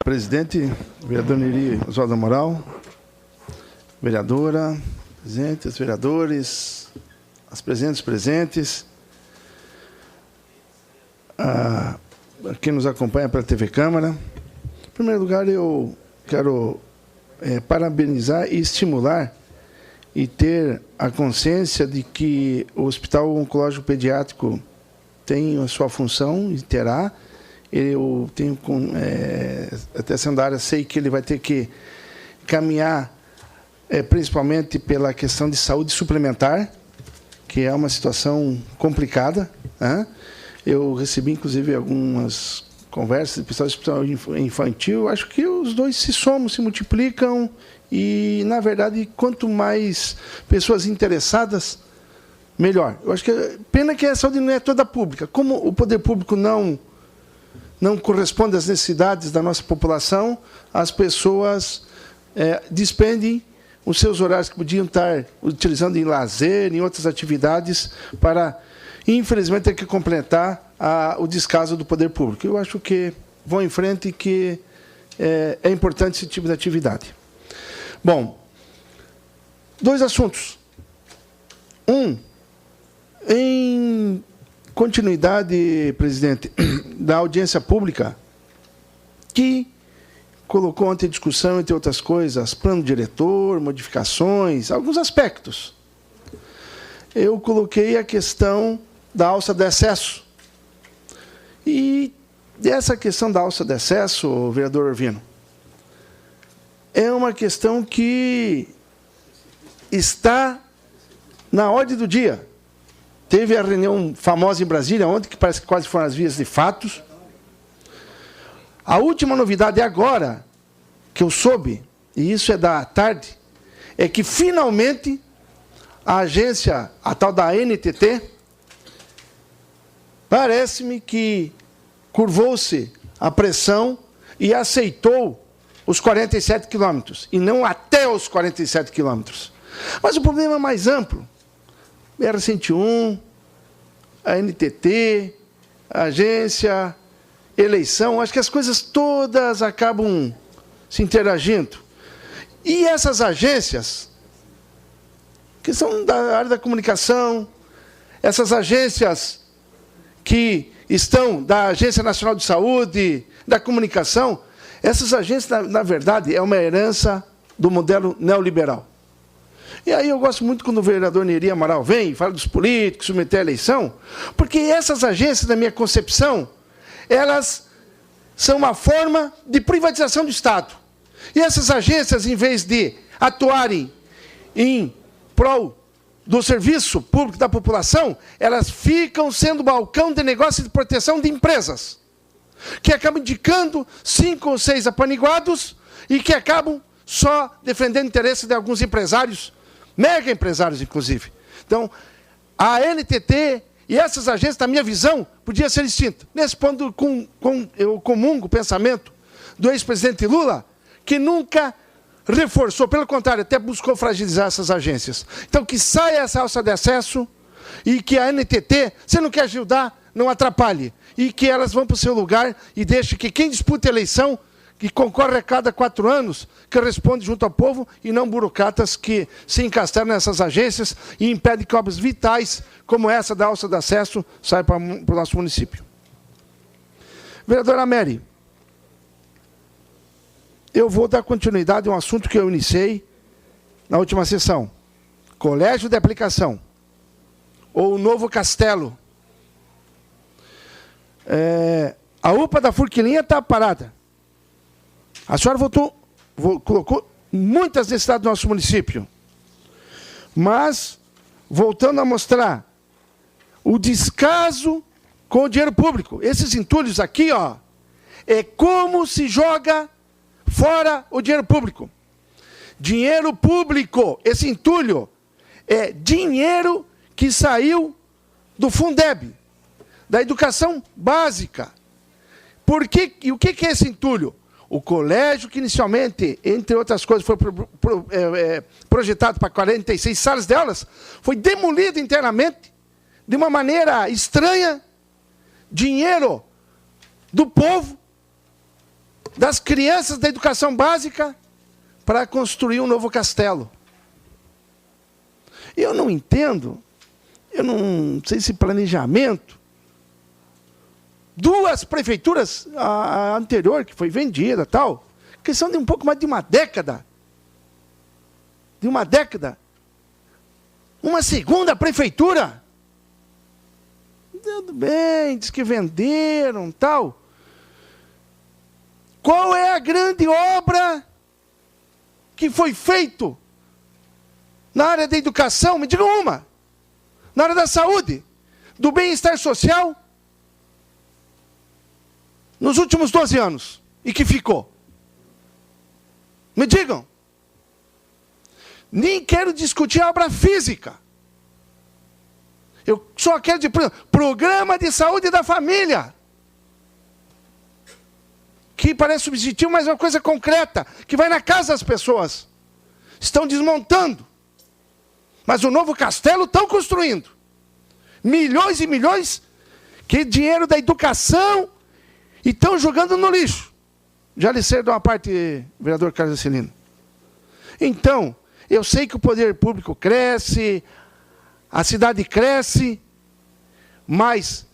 presidente, vereador Neri Oswaldo Amaral, vereadora, presentes, vereadores, as presentes, quem nos acompanha pela TV Câmara. Em primeiro lugar, eu quero parabenizar e estimular e ter a consciência de que o Hospital Oncológico Pediátrico tem a sua função e terá. Eu tenho, até sendo da área, sei que ele vai ter que caminhar principalmente pela questão de saúde suplementar, que é uma situação complicada, né? Eu recebi, inclusive, algumas conversas de pessoal do hospital infantil. Acho que os dois se somam, se multiplicam e, na verdade, quanto mais pessoas interessadas, melhor. Eu acho que pena que a saúde não é toda pública. Como o poder público não corresponde às necessidades da nossa população, as pessoas despendem os seus horários que podiam estar utilizando em lazer, em outras atividades, para, infelizmente, ter que completar o descaso do poder público. Eu acho que vão em frente e que é importante esse tipo de atividade. Bom, dois assuntos. Em continuidade, presidente, da audiência pública, que colocou ontem em discussão, entre outras coisas, plano diretor, modificações, alguns aspectos. Eu coloquei a questão da alça de excesso. E essa questão da alça de excesso, vereador Orvino, é uma questão que está na ordem do dia. Teve a reunião famosa em Brasília ontem, que parece que quase foram as vias de fatos. A última novidade agora, que eu soube, e isso é da tarde, é que finalmente a agência, a tal da NTT, parece-me que curvou-se a pressão e aceitou os 47 quilômetros, e não até os 47 quilômetros. Mas o problema é mais amplo. BR-101, a NTT, a agência, eleição, acho que as coisas todas acabam se interagindo. E essas agências, que são da área da comunicação, essas agências que estão da Agência Nacional de Saúde, da comunicação, essas agências, na verdade, é uma herança do modelo neoliberal. E aí eu gosto muito quando o vereador Neri Amaral vem e fala dos políticos, submeter a eleição, porque essas agências, na minha concepção, elas são uma forma de privatização do Estado. E essas agências, em vez de atuarem em prol do serviço público da população, elas ficam sendo balcão de negócio de proteção de empresas, que acabam indicando 5 ou 6 apaniguados e que acabam só defendendo interesses de alguns empresários, mega empresários, inclusive. Então, a NTT e essas agências, na minha visão, podiam ser extintas. Nesse ponto, eu comungo o pensamento do ex-presidente Lula, que nunca reforçou, pelo contrário, até buscou fragilizar essas agências. Então, que saia essa alça de excesso e que a NTT, se não quer ajudar, não atrapalhe. E que elas vão para o seu lugar e deixe que quem disputa a eleição, que concorre a cada 4 anos, que responde junto ao povo, e não burocratas que se encastraram nessas agências e impedem que obras vitais, como essa da alça de acesso, saiam para o nosso município. Vereadora Mary, eu vou dar continuidade a um assunto que eu iniciei na última sessão. Colégio de aplicação, ou o Novo Castelo. A UPA da Furquilinha está parada. A senhora colocou muitas necessidades do nosso município. Mas, voltando a mostrar o descaso com o dinheiro público. Esses entulhos aqui, ó, é como se joga fora o dinheiro público. Dinheiro público, esse entulho, é dinheiro que saiu do Fundeb, da educação básica. E o que é esse entulho? O colégio que inicialmente, entre outras coisas, foi projetado para 46 salas de aulas, foi demolido inteiramente, de uma maneira estranha, dinheiro do povo, das crianças da educação básica para construir um novo castelo. Eu não entendo, eu não sei se planejamento. Duas prefeituras, a anterior, que foi vendida, tal, questão de um pouco mais de uma década. Uma segunda prefeitura. Tudo bem, diz que venderam, tal. Qual é a grande obra que foi feito na área da educação? Me diga uma. Na área da saúde, do bem-estar social, nos últimos 12 anos, e que ficou. Me digam. Nem quero discutir a obra física. Eu só quero dizer, programa de saúde da família. Que parece subjetivo, mas é uma coisa concreta, que vai na casa das pessoas. Estão desmontando. Mas o novo castelo estão construindo. Milhões e milhões, que dinheiro da educação, e estão jogando no lixo. Já lhe cedo uma parte, vereador Carlos Juscelino. Então, eu sei que o poder público cresce, a cidade cresce, mas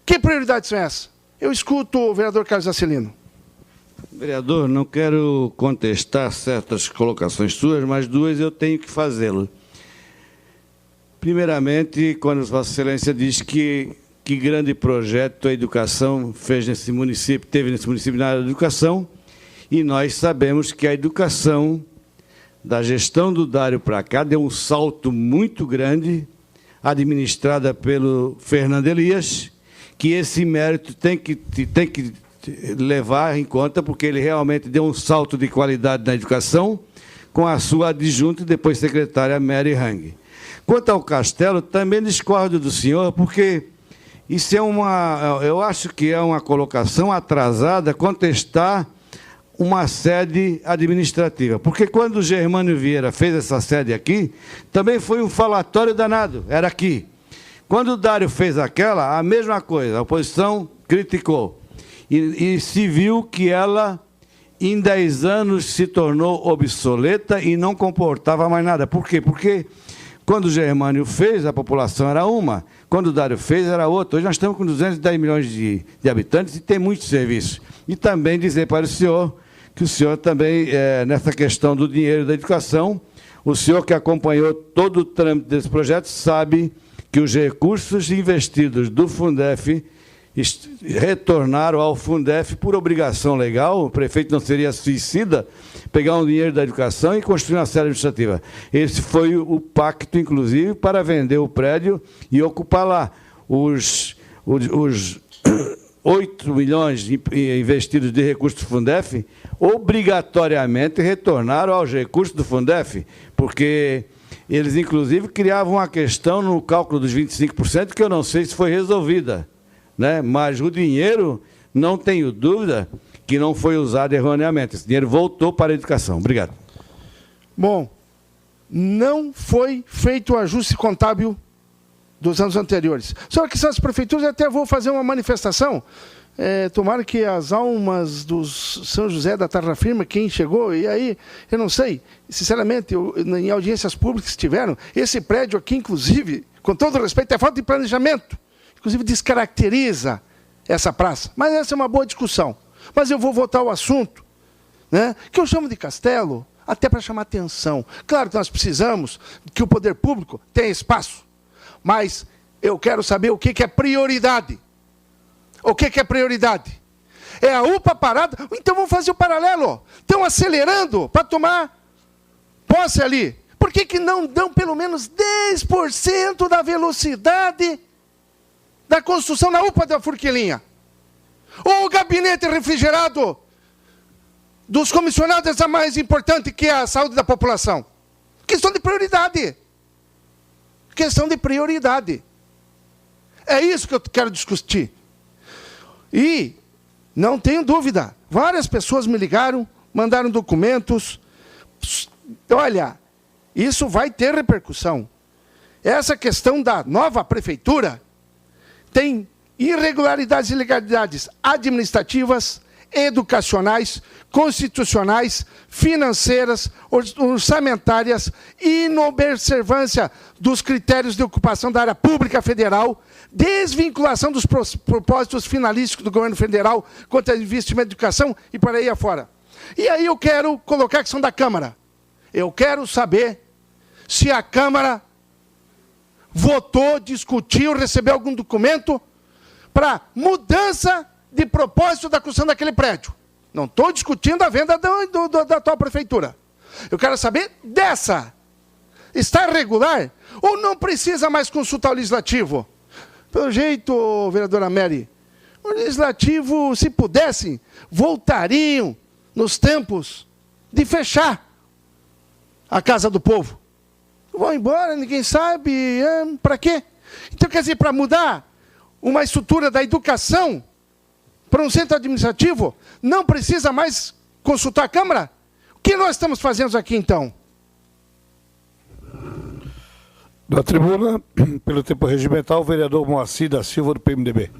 que prioridades são essas? Eu escuto o vereador Carlos Juscelino. Vereador, não quero contestar certas colocações suas, mas duas eu tenho que fazê-lo. Primeiramente, quando Vossa Excelência diz que grande projeto a educação fez nesse município, teve nesse município na área da educação, e nós sabemos que a educação da gestão do Dário para cá deu um salto muito grande, administrada pelo Fernando Elias, que esse mérito tem que levar em conta, porque ele realmente deu um salto de qualidade na educação, com a sua adjunta e depois secretária Mary Hang. Quanto ao Castelo, também discordo do senhor, porque isso eu acho que é uma colocação atrasada contestar uma sede administrativa. Porque quando o Germânio Vieira fez essa sede aqui, também foi um falatório danado, era aqui. Quando o Dário fez aquela, a mesma coisa, a oposição criticou. E se viu que ela, em 10 anos, se tornou obsoleta e não comportava mais nada. Por quê? Porque quando o Germânio fez, a população era uma. Quando o Dário fez, era outra. Hoje nós estamos com 210 milhões de habitantes e tem muito serviço. E também dizer para o senhor que o senhor também, nessa questão do dinheiro da educação, o senhor que acompanhou todo o trâmite desse projeto, sabe que os recursos investidos do Fundef retornaram ao Fundef por obrigação legal. O prefeito não seria suicida pegar um dinheiro da educação e construir uma sede administrativa. Esse foi o pacto, inclusive, para vender o prédio e ocupar lá. Os 8 milhões investidos de recursos do Fundef obrigatoriamente retornaram aos recursos do Fundef, porque eles, inclusive, criavam uma questão no cálculo dos 25%, que eu não sei se foi resolvida, né? Mas o dinheiro, não tenho dúvida, que não foi usado erroneamente. Esse dinheiro voltou para a educação. Obrigado. Bom, não foi feito o ajuste contábil dos anos anteriores. Só que essas prefeituras, até vou fazer uma manifestação. Tomara que as almas dos São José da Terra Firme, quem chegou, e aí, eu não sei, sinceramente, em audiências públicas que tiveram, esse prédio aqui, inclusive, com todo respeito, é falta de planejamento. Inclusive, descaracteriza essa praça. Mas essa é uma boa discussão. Mas eu vou voltar ao assunto, né, que eu chamo de castelo, até para chamar atenção. Claro que nós precisamos que o poder público tenha espaço, mas eu quero saber o que é prioridade. O que é prioridade? É a UPA parada? Então vamos fazer o paralelo. Estão acelerando para tomar posse ali. Por que não dão pelo menos 10% da velocidade da construção na UPA da Forquilinha? Ou o gabinete refrigerado dos comissionados é mais importante que a saúde da população? Questão de prioridade. Questão de prioridade. É isso que eu quero discutir. E, não tenho dúvida, várias pessoas me ligaram, mandaram documentos. Olha, isso vai ter repercussão. Essa questão da nova prefeitura tem irregularidades e ilegalidades administrativas, educacionais, constitucionais, financeiras, orçamentárias, inobservância dos critérios de ocupação da área pública federal, desvinculação dos propósitos finalísticos do governo federal quanto ao investimento em educação e por aí afora. E aí eu quero colocar a questão da Câmara. Eu quero saber se a Câmara votou, discutiu, recebeu algum documento para mudança de propósito da construção daquele prédio. Não estou discutindo a venda da atual prefeitura. Eu quero saber dessa. Está regular ou não precisa mais consultar o legislativo? Pelo jeito, vereadora Mary, o legislativo, se pudessem, voltariam nos tempos de fechar a Casa do Povo. Vão embora, ninguém sabe, para quê? Então, quer dizer, para mudar uma estrutura da educação para um centro administrativo, não precisa mais consultar a Câmara? O que nós estamos fazendo aqui, então? Da tribuna, pelo tempo regimental, o vereador Moacir da Silva, do PMDB.